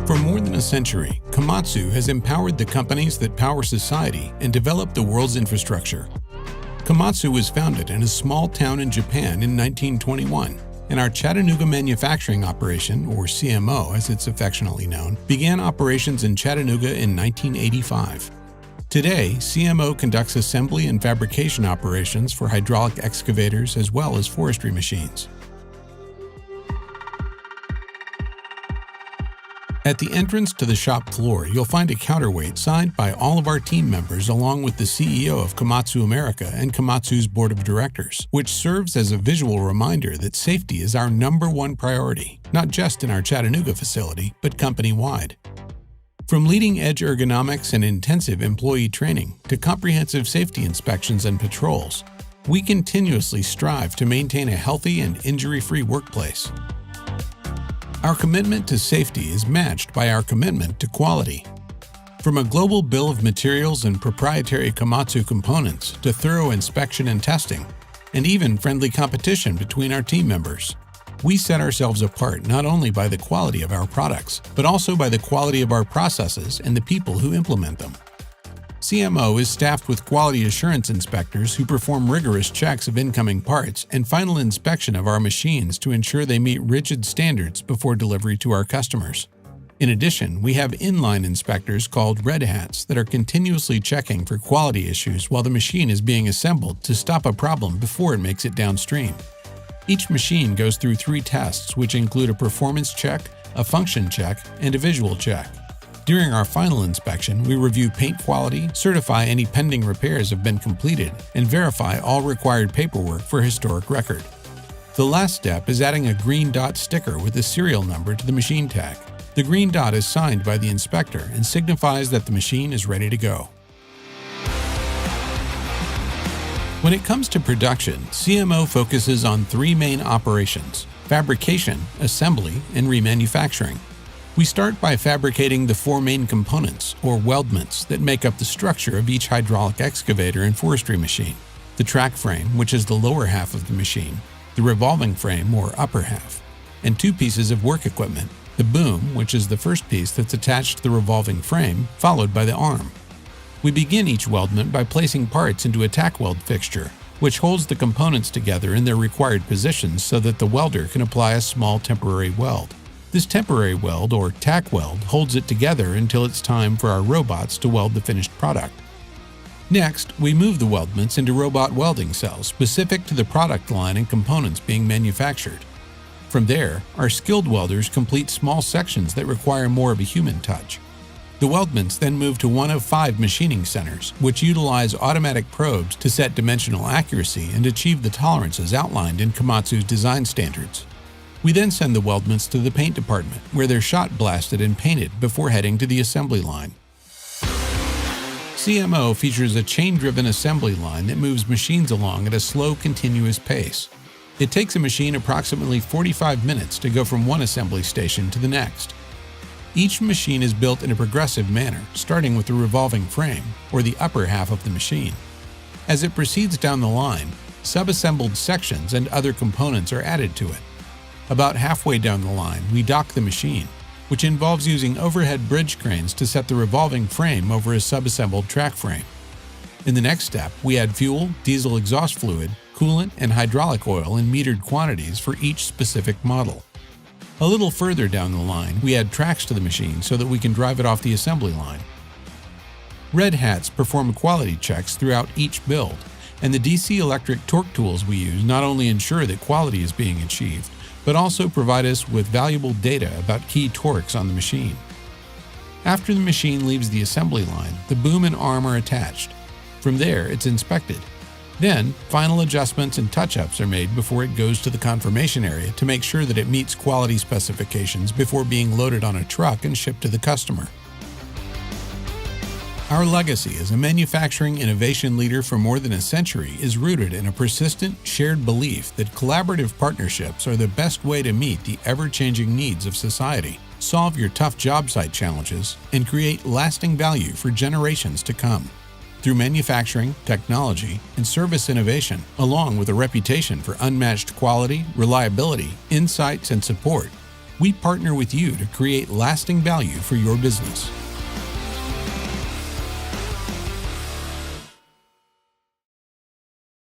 For more than a century, Komatsu has empowered the companies that power society and developed the world's infrastructure. Komatsu was founded in a small town in Japan in 1921, and our Chattanooga manufacturing operation, or CMO as it's affectionately known, began operations in Chattanooga in 1985. Today, CMO conducts assembly and fabrication operations for hydraulic excavators as well as forestry machines. At the entrance to the shop floor, you'll find a counterweight signed by all of our team members along with the CEO of Komatsu America and Komatsu's board of directors, which serves as a visual reminder that safety is our #1 priority, not just in our Chattanooga facility, but company-wide. From leading-edge ergonomics and intensive employee training to comprehensive safety inspections and patrols, we continuously strive to maintain a healthy and injury-free workplace. Our commitment to safety is matched by our commitment to quality. From a global bill of materials and proprietary Komatsu components to thorough inspection and testing, and even friendly competition between our team members, we set ourselves apart not only by the quality of our products, but also by the quality of our processes and the people who implement them. CMO is staffed with quality assurance inspectors who perform rigorous checks of incoming parts and final inspection of our machines to ensure they meet rigid standards before delivery to our customers. In addition, we have inline inspectors called red hats that are continuously checking for quality issues while the machine is being assembled to stop a problem before it makes it downstream. Each machine goes through 3 tests, which include a performance check, a function check, and a visual check. During our final inspection, we review paint quality, certify any pending repairs have been completed, and verify all required paperwork for historic record. The last step is adding a green dot sticker with a serial number to the machine tag. The green dot is signed by the inspector and signifies that the machine is ready to go. When it comes to production, CMO focuses on 3 main operations: fabrication, assembly, and remanufacturing. We start by fabricating the 4 main components, or weldments, that make up the structure of each hydraulic excavator and forestry machine: the track frame, which is the lower half of the machine, the revolving frame, or upper half, and 2 pieces of work equipment: the boom, which is the first piece that's attached to the revolving frame, followed by the arm. We begin each weldment by placing parts into a tack weld fixture, which holds the components together in their required positions so that the welder can apply a small temporary weld. This temporary weld, or tack weld, holds it together until it's time for our robots to weld the finished product. Next, we move the weldments into robot welding cells specific to the product line and components being manufactured. From there, our skilled welders complete small sections that require more of a human touch. The weldments then move to one of 5 machining centers, which utilize automatic probes to set dimensional accuracy and achieve the tolerances outlined in Komatsu's design standards. We then send the weldments to the paint department, where they're shot blasted and painted before heading to the assembly line. CMO features a chain-driven assembly line that moves machines along at a slow, continuous pace. It takes a machine approximately 45 minutes to go from one assembly station to the next. Each machine is built in a progressive manner, starting with the revolving frame, or the upper half of the machine. As it proceeds down the line, sub-assembled sections and other components are added to it. About halfway down the line, we dock the machine, which involves using overhead bridge cranes to set the revolving frame over a sub-assembled track frame. In the next step, we add fuel, diesel exhaust fluid, coolant, and hydraulic oil in metered quantities for each specific model. A little further down the line, we add tracks to the machine so that we can drive it off the assembly line. Red hats perform quality checks throughout each build, and the DC electric torque tools we use not only ensure that quality is being achieved, but also provide us with valuable data about key torques on the machine. After the machine leaves the assembly line, the boom and arm are attached. From there, it's inspected. Then, final adjustments and touch-ups are made before it goes to the confirmation area to make sure that it meets quality specifications before being loaded on a truck and shipped to the customer. Our legacy as a manufacturing innovation leader for more than a century is rooted in a persistent, shared belief that collaborative partnerships are the best way to meet the ever-changing needs of society, solve your tough job site challenges, and create lasting value for generations to come. Through manufacturing, technology, and service innovation, along with a reputation for unmatched quality, reliability, insights, and support, We partner with you to create lasting value for your business.